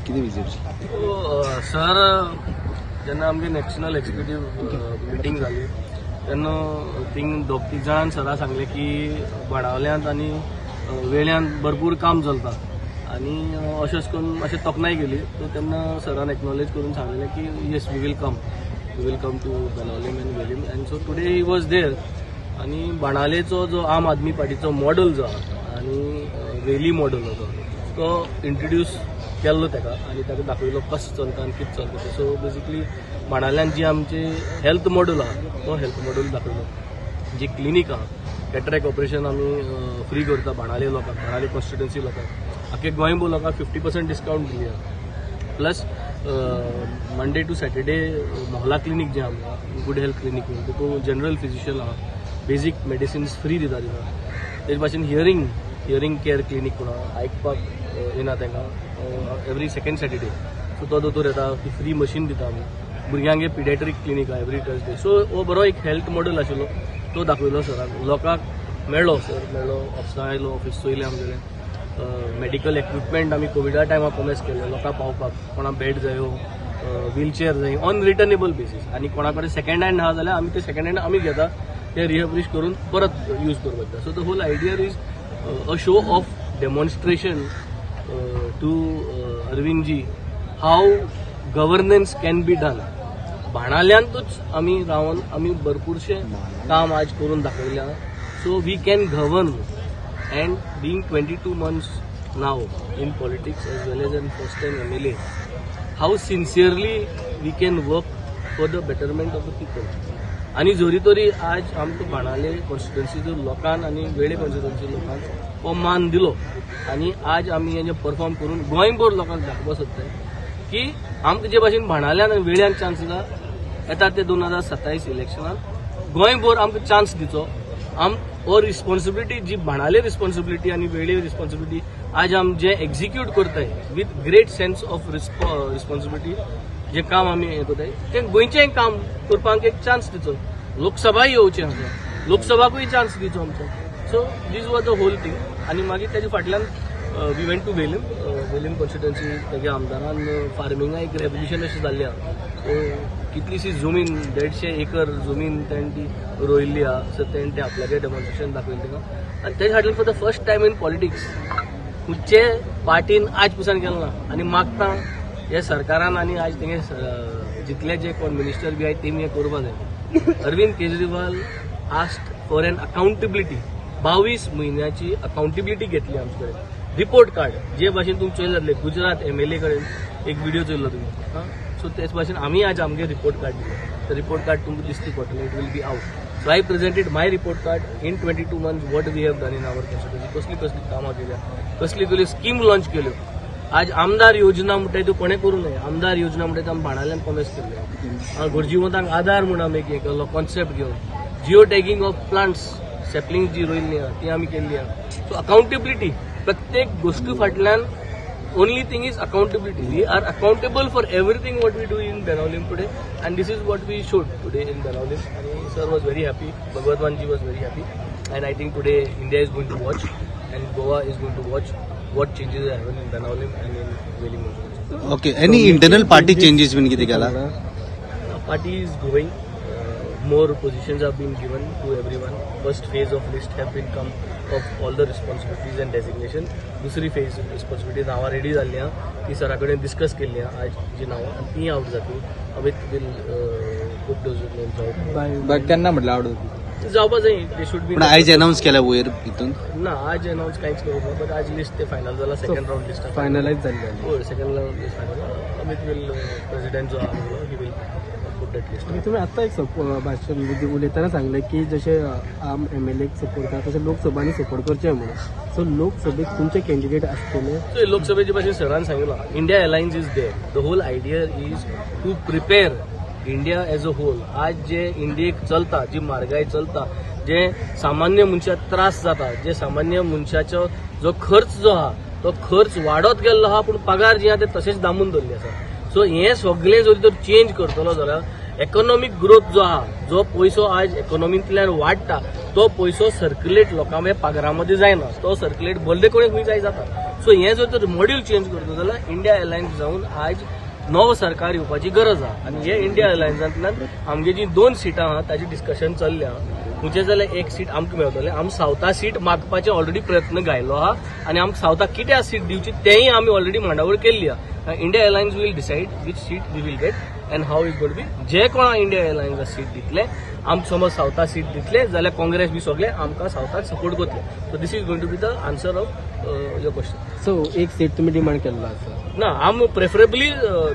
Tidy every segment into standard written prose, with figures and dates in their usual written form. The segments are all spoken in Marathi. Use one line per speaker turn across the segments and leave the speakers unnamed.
किती विजिट
सर जेन्ना आमची नॅशनल एक्झिक्युटिव्ह मिटींग जाली तेन्ना थिंग दोग तीग जाण सरा सांगले की बाणावल्यांत आनी वेळ्यांत भरपूर काम चलता आनी अशेंच करून मातशें तोखणाय गेली सो तेन्ना सरान एक्नॉलेज करून सांगलेलें की yes we will come to Benaulim and Velim and so today he was there आनी बाणावलेचो जो आम आदमी पार्टीचो मॉडल जो आहा आनी वेली मॉडल जो तो इंट्रोड्यूस केल्लो ताका आनी ताका दाखयलो कशें चलता आनी कितें चलता सो बेसिकली बाणावल्यान जी आमची हेल्थ मॉडल आहा तो हेल्थ मॉडल दाखयलो जी क्लिनीक आहा कॅटरेक्ट ऑपरेशन आमी फ्री करता बाणावले लोकांक बाणावले कॉन्स्टिट्युएन्सी लोकांक आख्खे गोंयभर लोकांक 50% डिस्कावंट दिली plus Monday to Saturday Mohalla clinic जे आमकां गुड हेल्थ क्लिनीक तातूंत जनरल फिजिशियन आहा बेजीक मेडिसिन्स फ्री दिता तेजे भाशेन हियरींग केअर क्लिनीक पूण आयकपाक येना तांकां एवरी सेकंड सॅटर्डे सो तो दोतोर येता ती फ्री मशीन दिता आमी भुरग्यांगे पिडियाट्रीक क्लिनीक आहा एवरी थर्सडे सो हो बरो एक हेल्थ मॉडल आशिल्लो तो दाखयलो सरान लोकांक मेळ्ळो ऑफिसां आयलो ऑफिस चोयलें आमगेलें मेडिकल इक्विपमेंट आमी कोविडा टायमार प्रोमिस केले लोकांक पावपाक कोणाक बेड जायो व्हीलचेअर जाय ऑन रिटर्नेबल बेसीस आनी कोणा कडेन सेकंड हँड आहा जाल्यार आमी ते सेकंड हँड आमी घेता ते रिहॅबिलिश करून परत यूज करपाक so the whole idea is a show of demonstration to Arvind ji how governance can be done बाणावल्यांतूच आमी रावन आमी भरपूरशे काम आज करून दाखयल्या so we can govern and being 22 months now in politics as well as an first time MLA how sincerely we can work for the betterment of the people आनी जोरी तरी आज आमकां बाणावले कॉन्स्टिट्युएन्सीच्या लोकांक आनी वेळे कॉन्स्टिट्युएन्सी लोकांक हो मान दिलो आनी आज आमी हेजें परफॉर्म करून गोंयभर लोकांक दाखोवपाक सोदताय की आमकां जे भाशेन बाणावल्यान आनी वेळ्यान चान्स दिला येता ते 2027 इलेक्शनात गोंयभर आमकां चान्स दिवचो हो रिस्पॉन्सिबिलिटी जी बाणावले रिस्पॉन्सिबिलिटी आनी वेळे रिस्पॉन्सिबिलिटी आज आम जे एक्झिक्यूट करताय with great sense of responsibility जे काम आमी हें करताय तें गोंयचें काम करपाक एक चान्स दिवचो लोकसभाय येवचें आसा लोकसभाकूय चान्स दिवचो आमचो so this was the whole thing आनी मागीर तेजे फाटल्यान we went to Velim constituency तेगे आमदारान फार्मिंगा एक रेवल्युशन अशें जाल्लें आहा कितलीशी जमीन 150 एकर जमीन तेणें ती रोयिल्ली आहा सो तेणें तें आपल्यागे डेमॉन्स्ट्रेशन दाखयलें तिका आनी तेजे फाटल्यान for the first time in politics खंयचे पार्टीन आज पसून केलें ना आनी मागता हे सरकारान आनी आज तेगे जितले जे कोण मिनिस्टर बी आहाय तेमी हें करपा जाय Arvind Kejriwal asked for an accountability 22 म्हयन्याची अकाउंटेबिलिटी घेतली आमचे कडेन रिपोर्ट कार्ड जे भाशेन तुमी चोयले जातले गुजरात MLA कडेन एक व्हिडिओ चोयल्लो तुमी सो तेच भाशेन आमी आज आमगे रिपोर्ट कार्ड दिले द रिपोर्ट कार्ड तुमकां दिसता पडटलें it will be out so I presented my report card in 22 months what we have done in our constituency कसली कामां केल्या कसली स्कीम लॉन्च केल्यो आज आमदार योजना म्हणटाय त्यो कोणें करूं नये आमदार योजना म्हणटाय आमी बाणावल्यान प्रॉमिस केल्ले गोरजीवंतांक आधार म्हूण आमी एक हें केल्लो कॉन्सेप्ट घेवन geo tagging of plants sapling जी रोयिल्ली आहा ती आमी केल्ली आहा सो अकाउंटेबिलिटी प्रत्येक गोष्टी फाटल्यान only thing is accountability. We are accountable for everything what we do in Benaolim today, and this is what we showed today in Benaolim. And sir was very happy, Bhagwatwan ji was very happy, and I think today India is going to watch, and Goa is going to watch what changes happen in Benaolim and in Velim.
Okay, any internal party changes when kiti kala?
Party is growing. More positions have been given to everyone. First phase of list have been come of all the responsibilities and designation. दुसरी फेज रिस्पॉन्सिबिलिटी नावां रेडी जाल्ली आहा ती सरा कडेन डिस्कस केल्ली आहा आज जी नावां आनी ती आउट जातली विथ वील खूब
दोज केन्ना म्हटल्यार आवड जातली
जावपा जाय ते शूड बी
आयज अनाउन्स केल्या वयर हितून ना
आज अनाउन्स कांयच करूंक ना बट आज लिस्ट ते फायनल जाला सेकंड राउंड लिस्ट
फायनलायज जाल्ली
होय second round list final Amit will president जो आहा ही वील
तुम्ही आता एक भाषण उलयतना सांगले की जसे आम MLA सपोर्ट करता तसे लोकसभानी सपोर्ट करचे म्हणून सो लोकसभेक तुमचे कॅन्डिडेट आसतले
लोकसभेची भाशेन सरान सांगितलं India alliance is there the whole idea is to prepare India as a whole आज जे इंडियेक चलता जी म्हारगाय चलता जे सामान्य मनशाक त्रास जाता जे सामान्य मनशाचो जो खर्च जो आहा तो खर्च वाडत गेल्लो आहा पूण पगार जे आहा ते तशेंच दामून दवरले आसा सो हे सगळें जरी तर चेंज करतलो जाल्यार इकॉनॉमिक ग्रोथ जो आहा जो पैसो आज इकॉनॉमींतल्यान वाडटा तो पैसो सर्क्युलेट लोकांच्या पगारामध्ये जायना तो सर्क्युलेट भले कोणी खंय जाय जाता सो हे जर तर मॉड्यूल चेंज करतो जाल्यार इंडिया एअरलायन्स जाऊन आज नवं सरकार येवपाची गरज आहा आनी हे इंडिया एअरलायन्सांतल्यान आमगे जी 2 सिटां आहा ताची डिस्कशन चल्ल्या म्हणजे जाल्यार एक सीट आमकां मेळटलें आमी सावथा सीट मागपाचे ऑलरेडी प्रयत्न घायलो आहा आनी आमकां सावथा कित्याक सीट दिवची तेंय आमी ऑलरेडी मांडावळ केल्ली आहा India alliance will decide which seat we will get and how is got be जे कोणा इंडिया एअरलायन्सा सीट दितले आमकां समज सावथा सीट दितले जाल्यार काँग्रेस बी सगळे आमकां सावथाक सपोर्ट करतले so this is going to be the answer of your question
so एक सीट तुम्ही डिमांड केल्लो आसा
ना आम प्रेफरेबली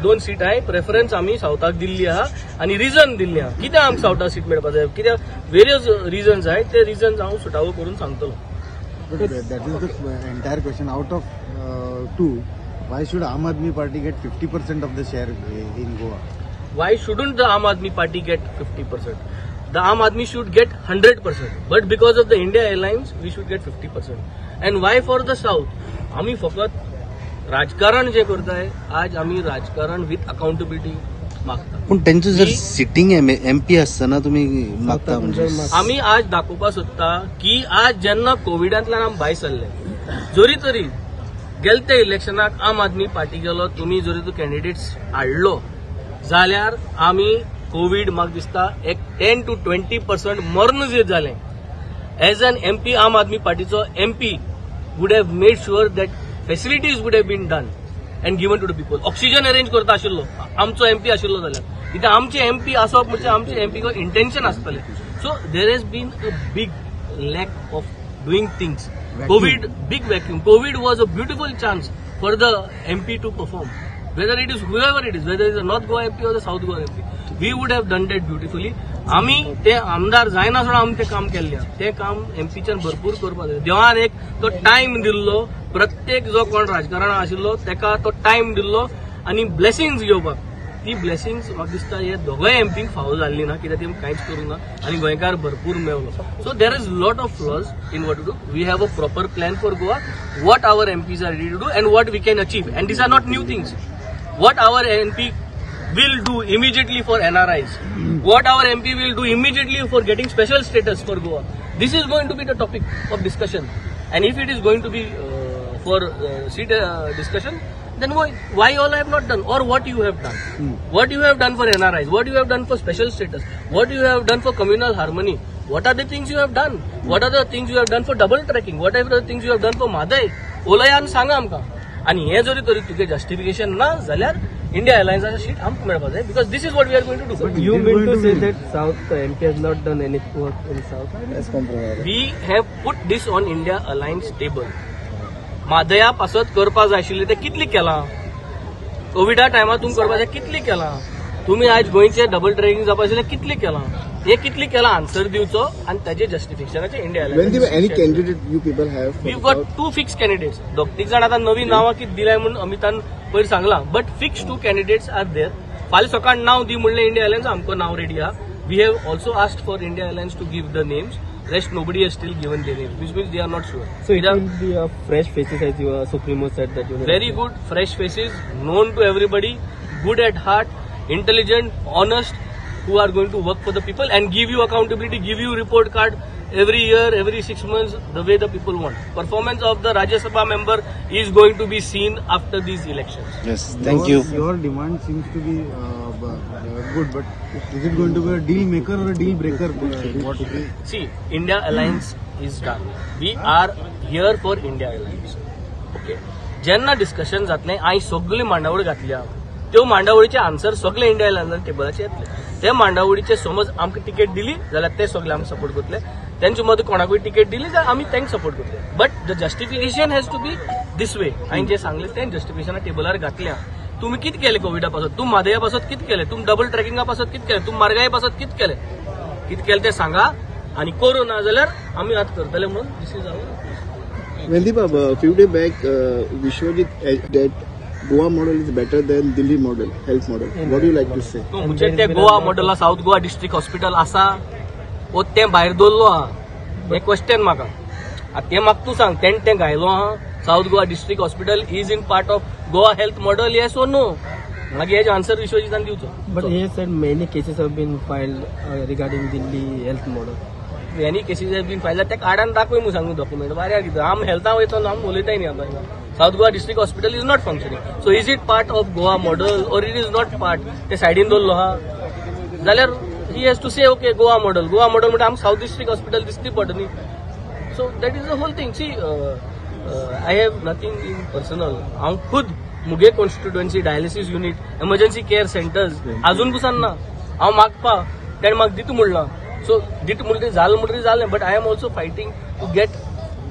2 सीट आहे प्रेफरन्स आम्ही सावथाक दिल्ली आहा आणि रिजन दिल्ली आहा कित्याक आमकां सावथाक सीट मेळपाक जाय कित्याक वेरियस रिजन्स आहे ते रिजन्स हांव सुटावो करून सांगतलो
That is the entire question. Out of 2, why should Aam Aadmi Party get 50% of the share in Goa?
Why shouldn't the Aam Aadmi Party get 50%? The Aam Aadmi should get 100%. But because of the India Airlines, we should get 50%. And why for the South? आम्ही फकत राजकारण जे करताय आज आम्ही राजकारण विथ अकाउंटेबिलिटी मागता
पण त्यांचं जर सिटिंग MP असताना तुम्ही मागता म्हणजे
आम्ही आज दाखोवपाक सोदता की आज जेन्ना कोविडांतल्यान आमी भायर सरले जरी तरी गेल्या त्या इलेक्शनाक आम आदमी पार्टी गेलो तुम्ही जरी तो कॅन्डिडेट्स हाडलो जाल्यार आमी कोविड म्हाका दिसता एक 10 to 20% मरण जे जालें age an MP Aam Aadmi पार्टीचो MP would have made sure that facilities would have been done and given to the people oxygen arrange करता आशिल्लो आमचो MP आशिल्लो जाल्यार कित्याक आमचे MP आसप म्हणजे आमचे MP को इंटेन्शन आसतलें so there has been a big lack of doing things covid big vacuum covid was a beautiful chance for the MP to perform whether it is whoever it is whether it is the North Goa MP or the South Goa MP we would have done that beautifully आम्ही ते आमदार जायना सोडून आमी ते काम केल्ले ते काम MPच्यान भरपूर करपाक जाय देवान एक तो टायम दिल्लो प्रत्येक जो कोण राजकारण आशिल्लो तेका तो टायम दिल्लो आनी ब्लेसिंग्स घेवपाक ती ब्लेसिंग्स म्हाका दिसता हे दोगांय MPंक फावो जाल्ली ना कित्याक तेमी कांयच करूंक ना आनी गोंयकार भरपूर मेवलो so there is lot of flaws in what to do we have a proper plan for Goa what our MPs are ready to do and what we can achieve and these are not new things what our MP will do immediately for NRIs, what our MP will do immediately for getting special status for Goa. This is going to be the topic of discussion. And if it is going to be for seat discussion, then why all I have not done or what you have done. What you have done for NRIs, what you have done for special status, what you have done for communal harmony. What are the things you have done? What are the things you have done for double tracking? What are the things you have done for Madai? Olayan सांगा आमकां. आणि हे जरी तरी तुगे जस्टिफिकेशन ना जाल्यार इंडिया एअरलायन्साची सीट आमकां मेळपाक जाय because this is what we are going to do
you mean to say that south MP has not done any work in south
we have put this on India alliance table मादया पासत करपा जाय आशिल्लें ते कितली केलां कोविडा टायमार तुमी करपा जाय कितली केलां तुम्ही आज गोंयचे डबल ट्रॅकिंग जावपा आशिल्लें कितली केलां हे कितली केलां आन्सर दिवचो आणि ताचे जस्टिफिकेशनाचे India
Any candidate you people have?
We got 2 fix candidates दोग जाण आतां नवी नांवां कितें दिलाय म्हणून अमितान पयर सांगलां but fix 2 candidates are there फाल्यां सकाळ नांव दी म्हणलें इंडिया एअरलायन्स आमकां नांव रेडी आहा we have also asked for India airlines to give the names rest nobody has still given their names which means they are not sure
so it will be a fresh faces as your supremo said that you know
very good fresh faces known to everybody good at heart intelligent honest who are going to work for the people and give you accountability give you report card every year every 6 months the way the people want performance of the Rajya Sabha member is going to be seen after these elections
yes thank you
Your demand seems to be good but is it going to be a deal maker or a deal breaker? What is it?
see India Alliance is done we are here for India Alliance okay जेन्ना डिस्कशन जातलें हांवें सगळी मांडावळ घातल्या त्यो मांडावळीचे आन्सर सगळे इंडिया एअरलायन्सान टेबलाचेर येतले ते मांडावळीचे समज आमकां तिकेट दिली जाल्यार ते सगळे आमी सपोर्ट करतले तेंचे मदीं कोणाकूय तिकेट दिली जाल्यार आमी तांकां सपोर्ट करतले but the justification has to be this way हांवें जें सांगलें तें जस्टिफिकेशना टेबलार घातल्या तुम्ही कितें केलें कोविडा पासत तुम्ही मादया पासत कितें केलें तुम्ही डबल ट्रॅकिंगा पासत कितें केलें तुम्ही मार्गाई पासत कितें केलें तें सांगा आनी करूं ना जाल्यार आमी आतां करतले म्हणून this is our
Vendip, few days back, Vishwajit that Goa model is better than Delhi model, health model. What do you like to say?
म्हणजे ते गोवा मॉडेला साऊथ गोवा डिस्ट्रिक्ट हॉस्पिटल आसा वो तें भायर दवरलो आहा हे क्वेश्चन म्हाका आतां तें म्हाका तूं सांग तें घायलो आहा south Goa district hospital is in part of Goa health model yes और नो मागीर हेजे आन्सर विश्वजितान दिवचो
but he said many cases have been filed regarding Delhi health model
any cases been फायला तेका आडान दाखय म्हणून सांगू डॉक्युमेंट वाऱ्यार कितें आम हेल्था वयता आमी उलयताय न्ही आतां South Goa district hospital is not functioning. So is it part of Goa model or it is not part? ते साइडीन दवरलो हा जाल्यार he has to say okay Goa model म्हणजे आमकां South district hospital दिसली पडनी. So that is the whole thing. See, I have nothing in personal. हांव खुद मुगे constituency dialysis unit emergency care centres अजून पुसान ना. हांव मागपा तेणें म्हाका दिता म्हणलां. सो दिता म्हणटरी जालें but I am also fighting to get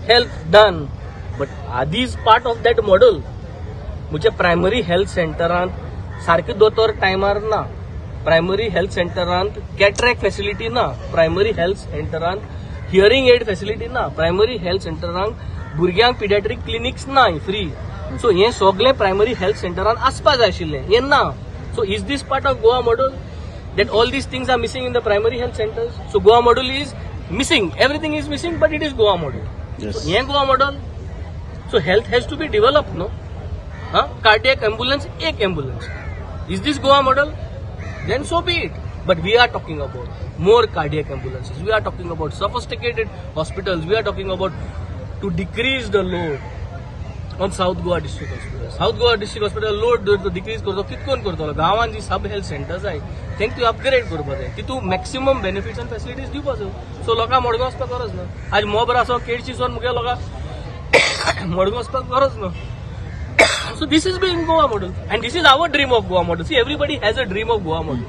health done. But are these part of that model? म्हणजे प्रायमरी हेल्थ सेंटरांत सारके दोतोर टायमार ना. प्रायमरी हेल्थ सेंटरांत कॅटरॅक्ट फेसिलिटी ना. प्रायमरी हेल्थ सेंटरांत हियरिंग एड फेसिलिटी ना. प्रायमरी हेल्थ सेंटरांत भुरग्यांक पिडियाट्रीक क्लिनिक्स ना फ्री. सो हे सगळें प्रायमरी हेल्थ सेंटरांत आसपा जाय आशिल्लें, हें ना. So is this part of Goa model that all these things are missing in the primary health centers? So Goa model is missing, everything is missing, but it is Goa model.
Yes.
So here Goa model, so health has to be developed, no? Cardiac ambulance, ek ambulance. Is this Goa model? Then so be it. But we are talking about more cardiac ambulances. We are talking about sophisticated hospitals. We are talking about to decrease the load on South Goa district hospital. South Goa district hospital load decrease करतो कितकोन करतलो? गांवांत जी सब हेल्थ सेंटर्स आहाय तेंका अपग्रेड करपा जाय. तितू मॅक्सिमम बेनिफिट्स आनी फॅसिलिटीज दिवपा जाय. सो लोकांक मडगांव वचपाक गरज ना. आज मोबरा आसो केडशी सोन मुगे लोकांक मडगांव वचपाक गरज ना. So this is being Goa model and this is our dream of Goa model. See, everybody has a dream of Goa model.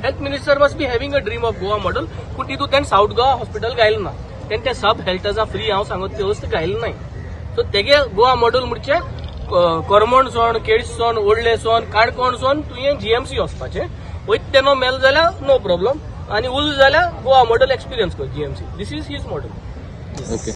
Health minister must be having a dream of Goa model. पूण तितू तेन साउथ गोवा हॉस्पिटल घायला ना. तेन ते सब हेल्थाचा फ्री हांव सांगत ते वस्त घायला नाय. सो तेगे गोवा मॉडल म्हणजे करमोण सोन, केड्स सोन, ओडले सोन, काणकोण सोन तुवें जीएमसी वचपाचें. वयत तेनो मेल जाल्यार नो प्रॉब्लम आनी उल जाल्यार गोवा मॉडल एक्सपिरियन्स कर GMC. This is his model.
Okay.